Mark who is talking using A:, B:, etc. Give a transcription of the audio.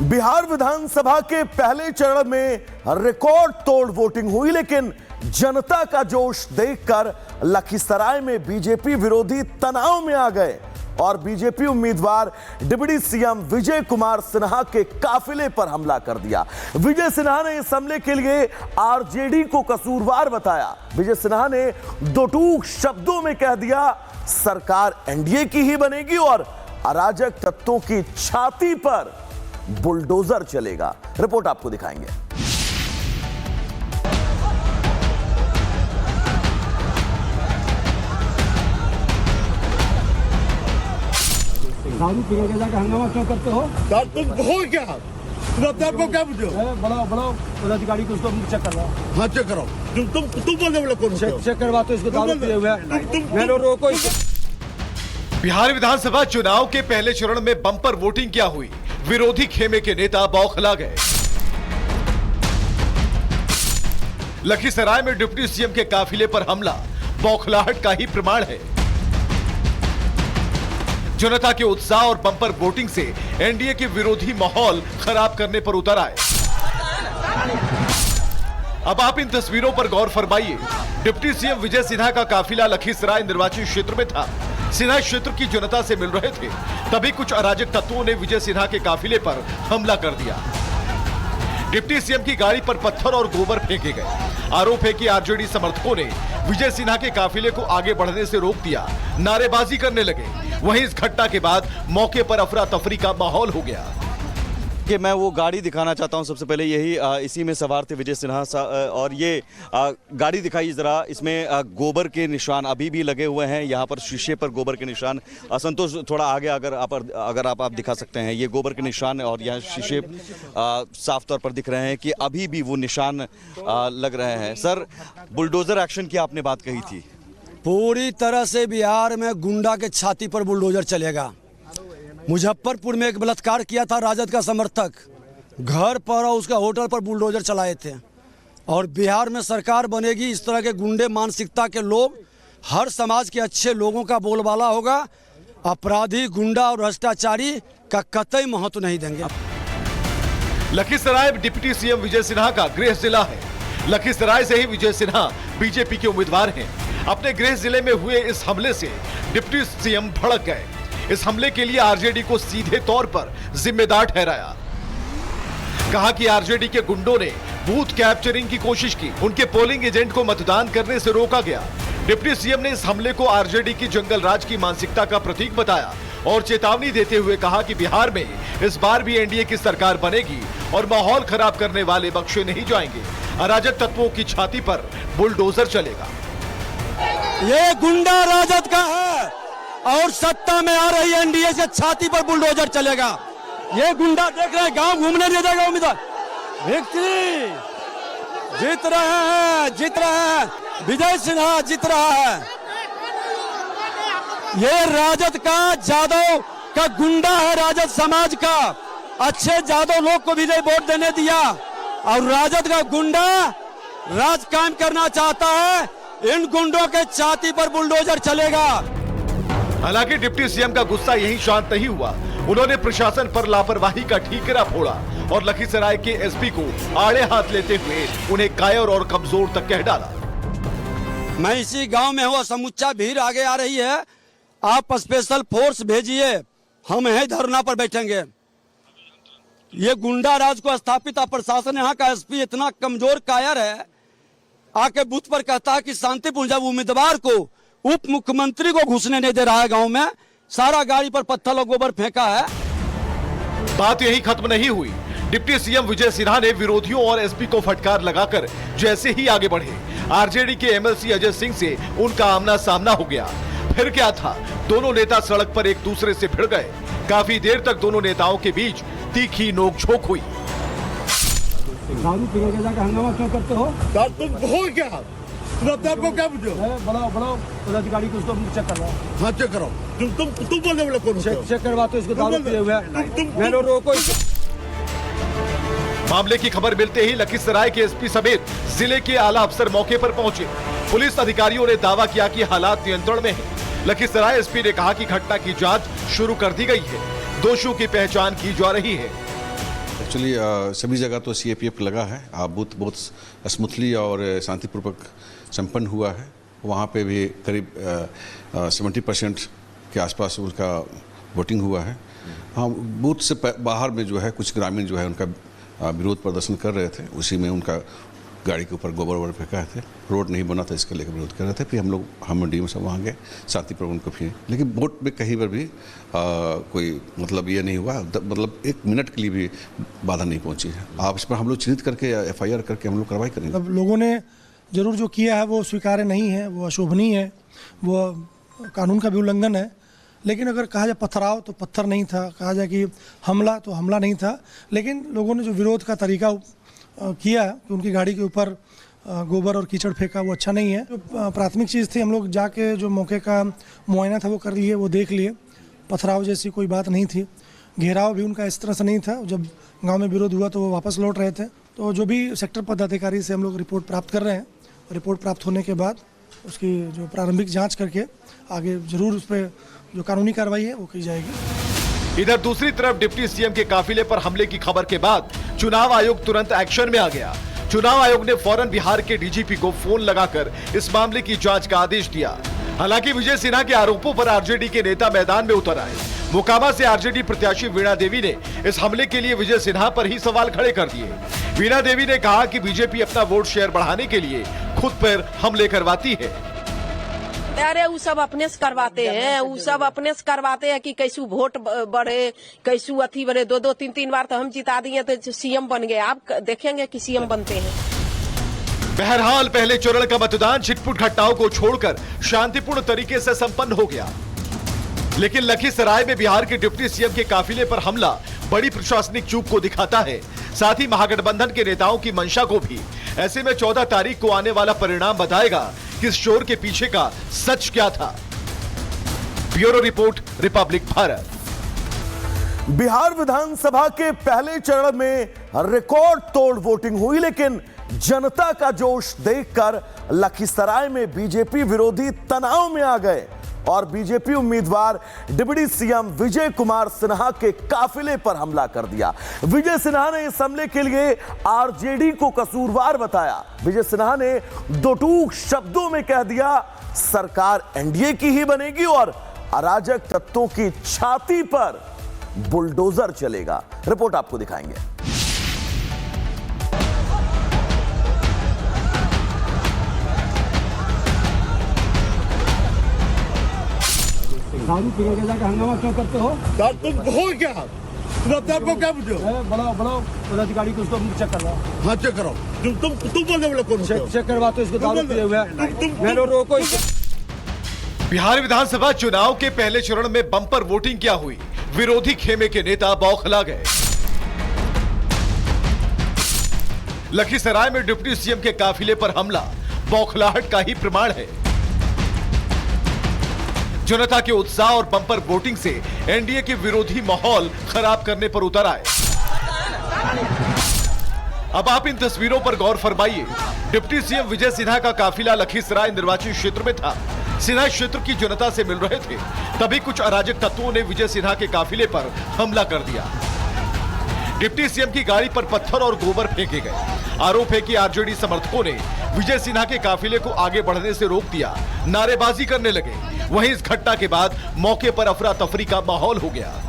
A: बिहार विधानसभा के पहले चरण में रिकॉर्ड तोड़ वोटिंग हुई, लेकिन जनता का जोश देखकर लखीसराय में बीजेपी विरोधी तनाव में आ गए और बीजेपी उम्मीदवार डिप्टी सीएम विजय कुमार सिन्हा के काफिले पर हमला कर दिया। विजय सिन्हा ने इस हमले के लिए आरजेडी को कसूरवार बताया। विजय सिन्हा ने दो टूक शब्दों में कह दिया, सरकार एनडीए की ही बनेगी और अराजक तत्वों की छाती पर बुलडोजर चलेगा। रिपोर्ट आपको दिखाएंगे।
B: दारू पी के जाकर हंगामा क्यों करते हो?
C: तुम हो क्या? तुम अपने आप को क्या बुझो?
B: बड़ा पदाधिकारी को उसको चेक करवाओ।
C: हाँ चेक कराओ। तुम बोलने वाले कौन?
B: चेक करवा तो इसको दारू पिए हुए मैं रोको।
D: बिहार विधानसभा चुनाव के पहले चरण में बम्पर वोटिंग क्या हुई, विरोधी खेमे के नेता बौखला गए। लखीसराय में डिप्टी सीएम के काफिले पर हमला बौखलाहट का ही प्रमाण है। जनता के उत्साह और बम्पर वोटिंग से एनडीए के विरोधी माहौल खराब करने पर उतर आए। अब आप इन तस्वीरों पर गौर फरमाइए। डिप्टी सीएम विजय सिन्हा का काफिला लखीसराय निर्वाचन क्षेत्र में था। सिन्हा क्षेत्र की जनता से मिल रहे थे, तभी कुछ अराजक तत्वों ने विजय सिन्हा के काफिले पर हमला कर दिया। डिप्टी सीएम की गाड़ी पर पत्थर और गोबर फेंके गए। आरोप है कि आरजेडी समर्थकों ने विजय सिन्हा के काफिले को आगे बढ़ने से रोक दिया, नारेबाजी करने लगे। वहीं इस घटना के बाद मौके पर अफरा तफरी का माहौल हो गया।
E: कि मैं वो गाड़ी दिखाना चाहता हूं। सबसे पहले यही इसी में सवार थे विजय सिन्हा और ये गाड़ी दिखाई जरा। इसमें गोबर के निशान अभी भी लगे हुए हैं। यहाँ पर शीशे पर गोबर के निशान। संतोष थोड़ा आगे अगर आप दिखा सकते हैं, ये गोबर के निशान और यहाँ शीशे साफ तौर पर दिख रहे हैं कि अभी भी वो निशान लग रहे हैं। सर, बुलडोजर एक्शन की आपने बात कही थी।
B: पूरी तरह से बिहार में गुंडा के छाती पर बुलडोजर चलेगा। मुजफ्फरपुर में एक बलात्कार किया था राजद का समर्थक, घर पर और उसका होटल पर बुलडोजर चलाए थे। और बिहार में सरकार बनेगी, इस तरह के गुंडे मानसिकता के लोग, हर समाज के अच्छे लोगों का बोलबाला होगा। अपराधी, गुंडा और भ्रष्टाचारी का कतई महत्व नहीं देंगे।
D: लखीसराय डिप्टी सीएम विजय सिन्हा का गृह जिला है। लखीसराय से ही विजय सिन्हा बीजेपी के उम्मीदवार हैं। अपने गृह जिले में हुए इस हमले से डिप्टी सीएम भड़क गए। इस हमले के लिए आरजेडी को सीधे तौर पर जिम्मेदार ठहराया। कहा कि आरजेडी के गुंडों ने बूथ कैप्चरिंग की कोशिश की, उनके पोलिंग एजेंट को मतदान करने से रोका गया। डिप्टी सीएम ने इस हमले को आरजेडी की जंगल राज की मानसिकता का प्रतीक बताया और चेतावनी देते हुए कहा कि बिहार में इस बार भी एनडीए की सरकार बनेगी और माहौल खराब करने वाले बख्शे नहीं जाएंगे। अराजक तत्वों की छाती पर बुलडोजर चलेगा।
B: ये गुंडा राजद का है और सत्ता में आ रही एनडीए से छाती पर बुलडोजर चलेगा। ये गुंडा देख रहे हैं, गांव घूमने नहीं देगा उम्मीदवार। विक्ट्री जीत रहे हैं। विजय सिन्हा जीत रहा है। ये राजद का, जादव का गुंडा है, राजद समाज का। अच्छे जादव लोग को भी नहीं वोट देने दिया और राजद का गुंडा राज कायम करना चाहता है। इन गुंडों के छाती पर बुलडोजर चलेगा।
D: हालांकि डिप्टी सीएम का गुस्सा यहीं शांत नहीं हुआ। उन्होंने प्रशासन पर लापरवाही का ठीकरा फोड़ा और लखीसराय के एसपी को आड़े हाथ लेते हुए उन्हें कायर और कमजोर तक कह डाला।
B: मैं इसी गांव में हूँ, समूचा भीड़ आगे आ रही है। आप स्पेशल फोर्स भेजिए, हम यहीं धरना पर बैठेंगे। ये गुंडा राज को स्थापित प्रशासन, यहाँ का एसपी इतना कमजोर कायर है, आके बूथ पर कहता है कि शांतिपूर्ण, जब उम्मीदवार को, उप मुख्यमंत्री को घुसने नहीं दे रहा है गांव में, सारा गाड़ी पर पत्थर और गोबर फेंका है।
D: बात यही खत्म नहीं हुई। डिप्टी सीएम विजय सिन्हा ने विरोधियों और एसपी को फटकार लगाकर जैसे ही आगे बढ़े, आरजेडी के एमएलसी अजय सिंह से उनका आमना सामना हो गया। फिर क्या था, दोनों नेता सड़क पर एक दूसरे से भिड़ गए। काफी देर तक दोनों नेताओं के बीच तीखी नोकझोंक हुई।
B: दारू पी के जाकर हंगामा क्यों करते हो?
C: तुम हो क्या? तुम अपने आप को क्या बुझो?
B: बड़ा पदाधिकारी को उसको चेक करवाओ।
C: हाँ चेक कराओ। तुम बोलने वाले कौन?
B: चेक करवा तो इसको दारू पिए हुए मैं रोको।
D: मामले की खबर मिलते ही लखीसराय के एसपी समेत जिले के आला अफसर मौके पर पहुंचे। पुलिस अधिकारियों ने दावा किया कि हालात नियंत्रण में है। लखीसराय एसपी ने कहा कि घटना की जांच शुरू कर दी गई है, दोषियों की पहचान की जा रही है।
F: एक्चुअली सभी जगह तो CAPF लगा है। बूथ बहुत स्मूथली और शांतिपूर्वक संपन्न हुआ है। वहाँ पे भी करीब 70% के आसपास उसका वोटिंग हुआ है। हाँ, बूथ से बाहर में जो है कुछ ग्रामीण जो है उनका विरोध प्रदर्शन कर रहे थे। उसी में उनका गाड़ी के ऊपर गोबर वोबर फेंका थे। रोड नहीं बना था, इसके लेकर विरोध कर रहे थे। फिर हम DO सब वहाँ गए, शांतिपूर्वक उनको फिर, लेकिन वोट में कहीं पर भी कोई मतलब ये नहीं हुआ, मतलब 1 मिनट के लिए भी बाधा नहीं पहुँची है। आप इस पर हम लोग चिन्हित करके या FIR करके हम लोग कार्रवाई करेंगे।
G: अब लोगों ने जरूर जो किया है वो स्वीकार्य नहीं है, वो अशोभनीय है, वो कानून का भी उल्लंघन है। लेकिन अगर कहा जाए पथराव तो पत्थर नहीं था, कहा जाए कि हमला तो हमला नहीं था। लेकिन लोगों ने जो विरोध का तरीका किया कि उनकी गाड़ी के ऊपर गोबर और कीचड़ फेंका, वो अच्छा नहीं है। जो प्राथमिक चीज़ थी, हम लोग जाके जो मौके का मुआयना था वो कर लिए, वो देख लिए। पथराव जैसी कोई बात नहीं थी। घेराव भी उनका इस तरह से नहीं था। जब गांव में विरोध हुआ तो वो वापस लौट रहे थे। तो जो भी सेक्टर पदाधिकारी से हम लोग रिपोर्ट प्राप्त कर रहे हैं, रिपोर्ट प्राप्त होने के बाद उसकी जो प्रारंभिक जांच करके आगे जरूर उस पर जो कानूनी कार्रवाई है वो की जाएगी।
D: इधर दूसरी तरफ डिप्टी CM के काफिले पर हमले की खबर के बाद चुनाव आयोग तुरंत एक्शन में आ गया। चुनाव आयोग ने फौरन बिहार के DGP को फोन लगाकर इस मामले की जांच का आदेश दिया। हालांकि विजय सिन्हा के आरोपों पर RJD के नेता मैदान में उतर आए। मोकामा से RJD प्रत्याशी वीणा देवी ने इस हमले के लिए विजय सिन्हा पर ही सवाल खड़े कर दिए। वीणा देवी ने कहा कि बीजेपी अपना वोट शेयर बढ़ाने के लिए खुद पर हमले करवाती है।
H: अरे वो सब अपने से करवाते हैं, वो सब अपने से करवाते हैं कि कैसू वोट बढ़े, कैसू अथी बढ़े। 2-2, 3-3 बार तो हम जिता दिए तो CM बन गए। आप देखेंगे कि CM बनते हैं।
D: बहरहाल पहले चरण का मतदान छिटपुट घटनाओं को छोड़कर शांतिपूर्ण तरीके से संपन्न हो गया। लेकिन लखीसराय में बिहार के डिप्टी CM के काफिले पर हमला बड़ी प्रशासनिक चूक को दिखाता है, साथ ही महागठबंधन के नेताओं की मंशा को भी। ऐसे में 14 तारीख को आने वाला परिणाम बताएगा कि इस शोर के पीछे का सच क्या था। Bureau report, Republic Bharat.
A: Bihar विधानसभा के पहले चरण में रिकॉर्ड तोड़ वोटिंग हुई, लेकिन जनता का जोश देखकर लखीसराय में बीजेपी विरोधी तनाव में आ गए और बीजेपी उम्मीदवार डिप्टी CM विजय कुमार सिन्हा के काफिले पर हमला कर दिया। विजय सिन्हा ने इस हमले के लिए RJD को कसूरवार बताया। विजय सिन्हा ने दो टूक शब्दों में कह दिया, सरकार NDA की ही बनेगी और अराजक तत्वों की छाती पर बुलडोजर चलेगा। रिपोर्ट आपको दिखाएंगे।
B: दारू पी के जाकर हंगामा क्यों करते हो?
C: तुम हो क्या? तुम अपने आप को क्या बुझो?
B: बड़ा पदाधिकारी को उसको चेक करवाओ।
C: हाँ, चेक कराओ। तुम बोलने वाले कौन हो?
B: चेक करवा तो इसको दारू पिए हुए हैं। रोको।
D: बिहार विधानसभा चुनाव के पहले चरण में बम्पर वोटिंग क्या हुई, विरोधी खेमे के नेता बौखला गए। लखीसराय में डिप्टी CM के काफिले पर हमला बौखलाहट का ही प्रमाण है। जनता के उत्साह और बम्पर वोटिंग से NDA के विरोधी माहौल खराब करने पर उतर आए। अब आप इन तस्वीरों पर गौर फरमाइए। डिप्टी CM विजय सिन्हा का काफिला लखीसराय निर्वाचन क्षेत्र में था। सिन्हा क्षेत्र की जनता से मिल रहे थे, तभी कुछ अराजक तत्वों ने विजय सिन्हा के काफिले पर हमला कर दिया। डिप्टी CM की गाड़ी पर पत्थर और गोबर फेंके गए। आरोप है कि RJD समर्थकों ने विजय सिन्हा के काफिले को आगे बढ़ने से रोक दिया, नारेबाजी करने लगे। वहीं इस घटना के बाद मौके पर अफरा तफरी का माहौल हो गया।